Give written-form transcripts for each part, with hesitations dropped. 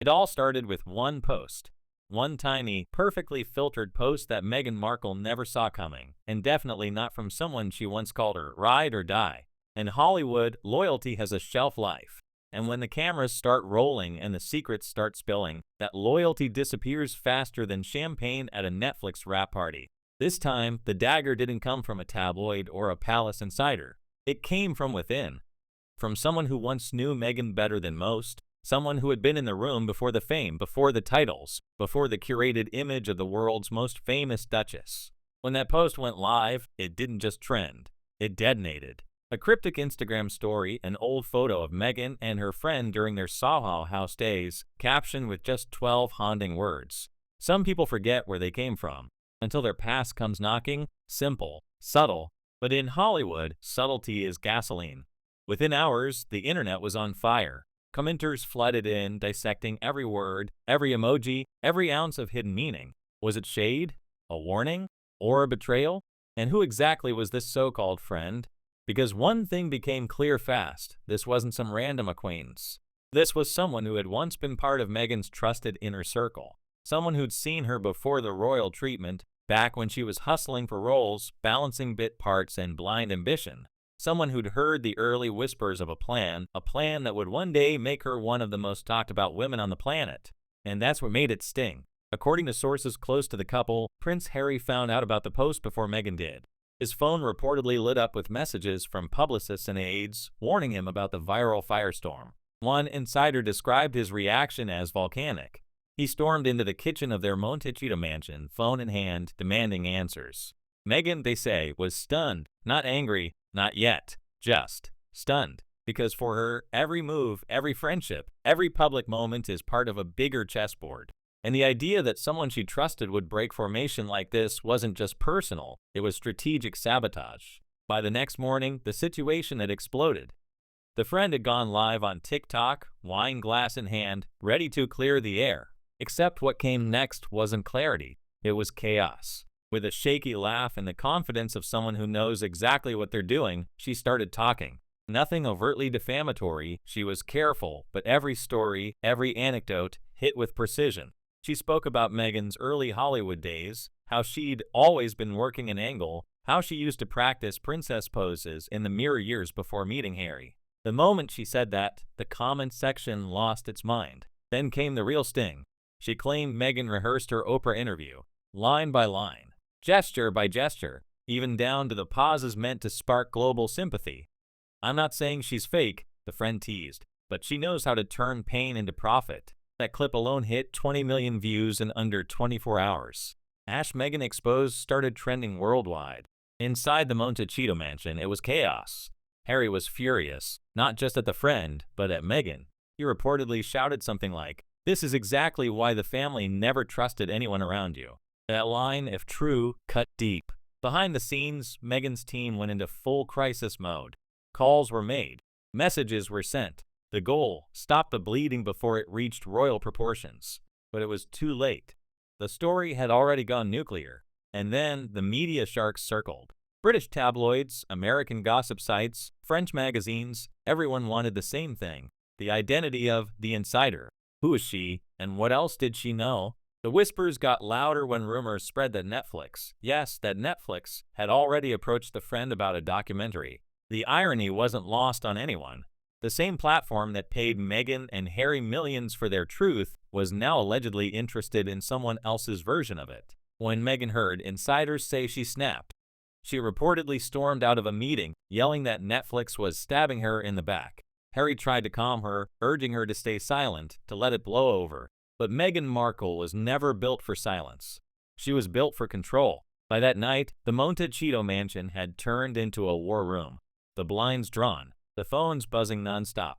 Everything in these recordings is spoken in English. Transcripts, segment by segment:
It all started with one post. One tiny, perfectly filtered post that Meghan Markle never saw coming, and definitely not from someone she once called her ride or die. In Hollywood, loyalty has a shelf life. And when the cameras start rolling and the secrets start spilling, that loyalty disappears faster than champagne at a Netflix wrap party. This time, the dagger didn't come from a tabloid or a palace insider. It came from within. From someone who once knew Meghan better than most, someone who had been in the room before the fame, before the titles, before the curated image of the world's most famous duchess. When that post went live, it didn't just trend, it detonated. A cryptic Instagram story, an old photo of Meghan and her friend during their Soho House days, captioned with just 12 haunting words. Some people forget where they came from, until their past comes knocking. Simple, subtle, but in Hollywood, subtlety is gasoline. Within hours, the internet was on fire. Commenters flooded in, dissecting every word, every emoji, every ounce of hidden meaning. Was it shade? A warning? Or a betrayal? And who exactly was this so-called friend? Because one thing became clear fast, this wasn't some random acquaintance. This was someone who had once been part of Meghan's trusted inner circle. Someone who'd seen her before the royal treatment, back when she was hustling for roles, balancing bit parts and blind ambition. Someone who'd heard the early whispers of a plan that would one day make her one of the most talked about women on the planet. And that's what made it sting. According to sources close to the couple, Prince Harry found out about the post before Meghan did. His phone reportedly lit up with messages from publicists and aides warning him about the viral firestorm. One insider described his reaction as volcanic. He stormed into the kitchen of their Montecito mansion, phone in hand, demanding answers. Meghan, they say, was stunned, not angry, not yet, just stunned. Because for her, every move, every friendship, every public moment is part of a bigger chessboard. And the idea that someone she trusted would break formation like this wasn't just personal, it was strategic sabotage. By the next morning, the situation had exploded. The friend had gone live on TikTok, wine glass in hand, ready to clear the air. Except what came next wasn't clarity, it was chaos. With a shaky laugh and the confidence of someone who knows exactly what they're doing, she started talking. Nothing overtly defamatory, she was careful, but every story, every anecdote, hit with precision. She spoke about Meghan's early Hollywood days, how she'd always been working an angle, how she used to practice princess poses in the mirror years before meeting Harry. The moment she said that, the comment section lost its mind. Then came the real sting. She claimed Meghan rehearsed her Oprah interview, line by line, gesture by gesture, even down to the pauses meant to spark global sympathy. I'm not saying she's fake, the friend teased, but she knows how to turn pain into profit. That clip alone hit 20 million views in under 24 hours. Meghan Exposed started trending worldwide. Inside the Montecito mansion, it was chaos. Harry was furious, not just at the friend, but at Meghan. He reportedly shouted something like, "This is exactly why the family never trusted anyone around you." That line, if true, cut deep. Behind the scenes, Meghan's team went into full crisis mode. Calls were made. Messages were sent. The goal, stop the bleeding before it reached royal proportions. But it was too late. The story had already gone nuclear. And then the media sharks circled. British tabloids, American gossip sites, French magazines, everyone wanted the same thing. The identity of the insider. Who was she, and what else did she know? The whispers got louder when rumors spread that Netflix, yes, that Netflix, had already approached the friend about a documentary. The irony wasn't lost on anyone. The same platform that paid Meghan and Harry millions for their truth was now allegedly interested in someone else's version of it. When Meghan heard, insiders say she snapped. She reportedly stormed out of a meeting, yelling that Netflix was stabbing her in the back. Harry tried to calm her, urging her to stay silent, to let it blow over. But Meghan Markle was never built for silence. She was built for control. By that night, the Montecito mansion had turned into a war room. The blinds drawn. The phones buzzing nonstop.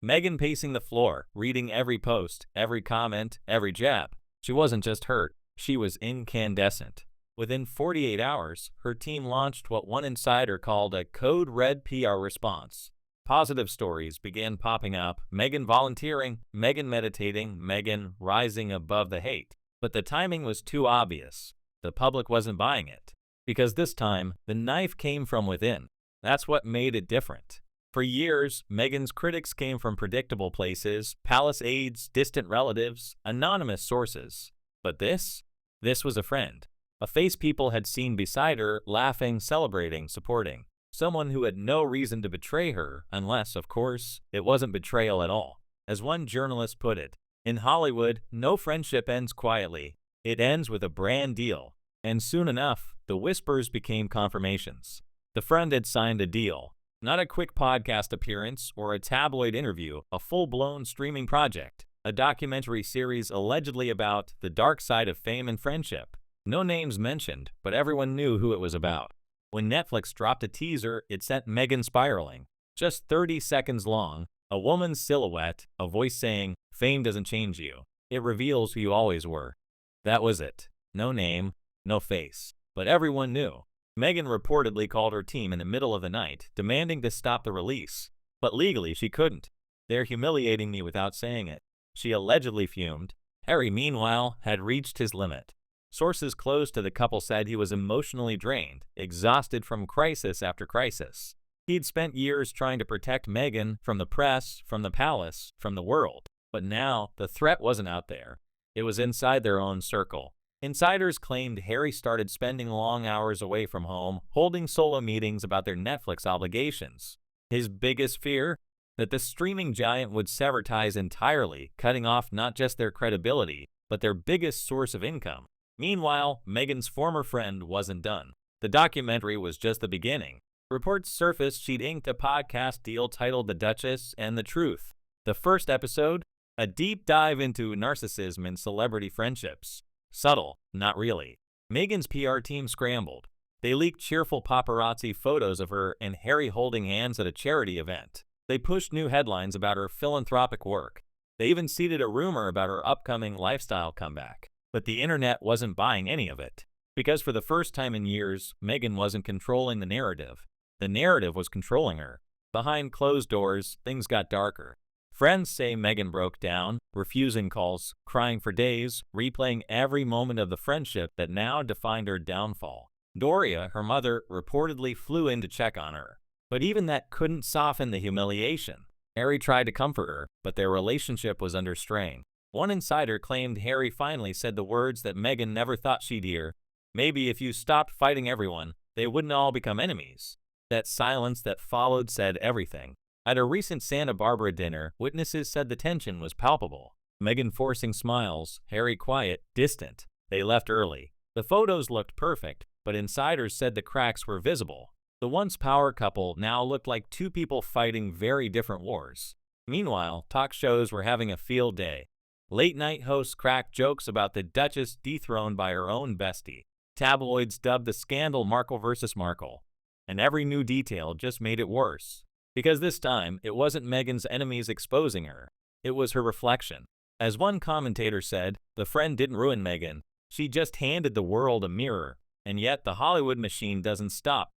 Meghan pacing the floor, reading every post, every comment, every jab. She wasn't just hurt, she was incandescent. Within 48 hours, her team launched what one insider called a code red PR response. Positive stories began popping up, Meghan volunteering, Meghan meditating, Meghan rising above the hate. But the timing was too obvious. The public wasn't buying it. Because this time, the knife came from within. That's what made it different. For years, Meghan's critics came from predictable places, palace aides, distant relatives, anonymous sources. But this was a friend. A face people had seen beside her, laughing, celebrating, supporting. Someone who had no reason to betray her, unless, of course, it wasn't betrayal at all. As one journalist put it, in Hollywood, no friendship ends quietly. It ends with a brand deal. And soon enough, the whispers became confirmations. The friend had signed a deal. Not a quick podcast appearance or a tabloid interview, a full-blown streaming project. A documentary series allegedly about the dark side of fame and friendship. No names mentioned, but everyone knew who it was about. When Netflix dropped a teaser, it sent Meghan spiraling. Just 30 seconds long, a woman's silhouette, a voice saying, "Fame doesn't change you. It reveals who you always were." That was it. No name, no face. But everyone knew. Meghan reportedly called her team in the middle of the night, demanding to stop the release. But legally, she couldn't. "They're humiliating me without saying it," she allegedly fumed. Harry, meanwhile, had reached his limit. Sources close to the couple said he was emotionally drained, exhausted from crisis after crisis. He'd spent years trying to protect Meghan from the press, from the palace, from the world. But now, the threat wasn't out there. It was inside their own circle. Insiders claimed Harry started spending long hours away from home, holding solo meetings about their Netflix obligations. His biggest fear? That the streaming giant would sever ties entirely, cutting off not just their credibility, but their biggest source of income. Meanwhile, Meghan's former friend wasn't done. The documentary was just the beginning. Reports surfaced she'd inked a podcast deal titled The Duchess and the Truth. The first episode? A deep dive into narcissism and celebrity friendships. Subtle, not really. Meghan's PR team scrambled. They leaked cheerful paparazzi photos of her and Harry holding hands at a charity event. They pushed new headlines about her philanthropic work. They even seeded a rumor about her upcoming lifestyle comeback. But the internet wasn't buying any of it. Because for the first time in years, Meghan wasn't controlling the narrative. The narrative was controlling her. Behind closed doors, things got darker. Friends say Meghan broke down, refusing calls, crying for days, replaying every moment of the friendship that now defined her downfall. Doria, her mother, reportedly flew in to check on her. But even that couldn't soften the humiliation. Harry tried to comfort her, but their relationship was under strain. One insider claimed Harry finally said the words that Meghan never thought she'd hear. "Maybe if you stopped fighting everyone, they wouldn't all become enemies." That silence that followed said everything. At a recent Santa Barbara dinner, witnesses said the tension was palpable. Meghan forcing smiles, Harry quiet, distant. They left early. The photos looked perfect, but insiders said the cracks were visible. The once power couple now looked like two people fighting very different wars. Meanwhile, talk shows were having a field day. Late-night hosts cracked jokes about the Duchess dethroned by her own bestie. Tabloids dubbed the scandal Markle versus Markle. And every new detail just made it worse. Because this time, it wasn't Meghan's enemies exposing her. It was her reflection. As one commentator said, the friend didn't ruin Meghan. She just handed the world a mirror. And yet, the Hollywood machine doesn't stop.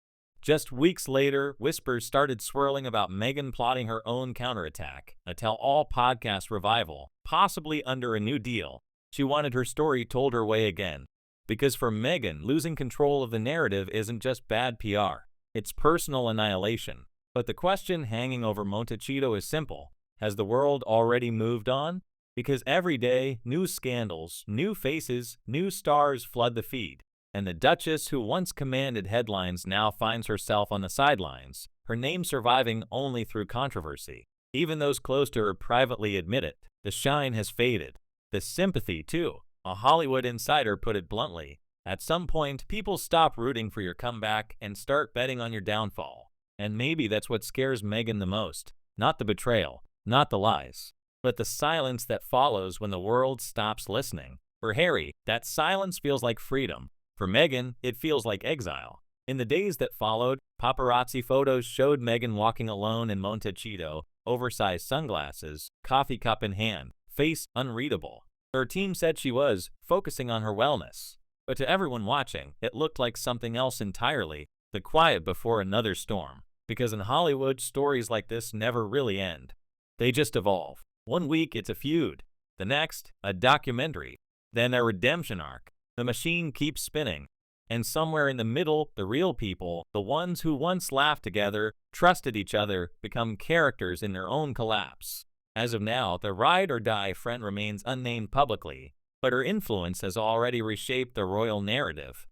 Just weeks later, whispers started swirling about Meghan plotting her own counterattack, a tell-all podcast revival, possibly under a new deal. She wanted her story told her way again. Because for Meghan, losing control of the narrative isn't just bad PR. It's personal annihilation. But the question hanging over Montecito is simple. Has the world already moved on? Because every day, new scandals, new faces, new stars flood the feed. And the Duchess, who once commanded headlines, now finds herself on the sidelines, her name surviving only through controversy. Even those close to her privately admit it. The shine has faded. The sympathy, too. A Hollywood insider put it bluntly. At some point, people stop rooting for your comeback and start betting on your downfall. And maybe that's what scares Meghan the most. Not the betrayal, not the lies, but the silence that follows when the world stops listening. For Harry, that silence feels like freedom. For Meghan, it feels like exile. In the days that followed, paparazzi photos showed Meghan walking alone in Montecito, oversized sunglasses, coffee cup in hand, face unreadable. Her team said she was focusing on her wellness. But to everyone watching, it looked like something else entirely, the quiet before another storm. Because in Hollywood, stories like this never really end. They just evolve. One week, it's a feud. The next, a documentary. Then a redemption arc. The machine keeps spinning. And somewhere in the middle, the real people, the ones who once laughed together, trusted each other, become characters in their own collapse. As of now, the ride-or-die friend remains unnamed publicly, but her influence has already reshaped the royal narrative.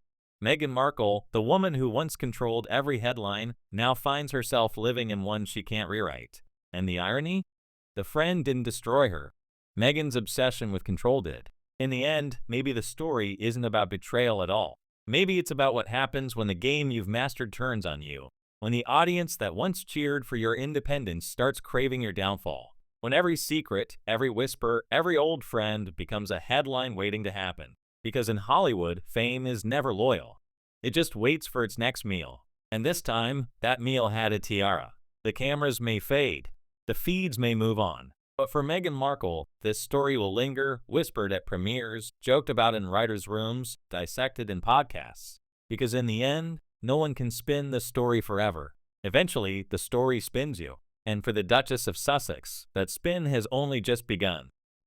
Meghan Markle, the woman who once controlled every headline, now finds herself living in one she can't rewrite. And the irony? The friend didn't destroy her. Meghan's obsession with control did. In the end, maybe the story isn't about betrayal at all. Maybe it's about what happens when the game you've mastered turns on you. When the audience that once cheered for your independence starts craving your downfall. When every secret, every whisper, every old friend becomes a headline waiting to happen. Because in Hollywood, fame is never loyal. It just waits for its next meal. And this time, that meal had a tiara. The cameras may fade. The feeds may move on. But for Meghan Markle, this story will linger, whispered at premieres, joked about in writers' rooms, dissected in podcasts. Because in the end, no one can spin the story forever. Eventually, the story spins you. And for the Duchess of Sussex, that spin has only just begun.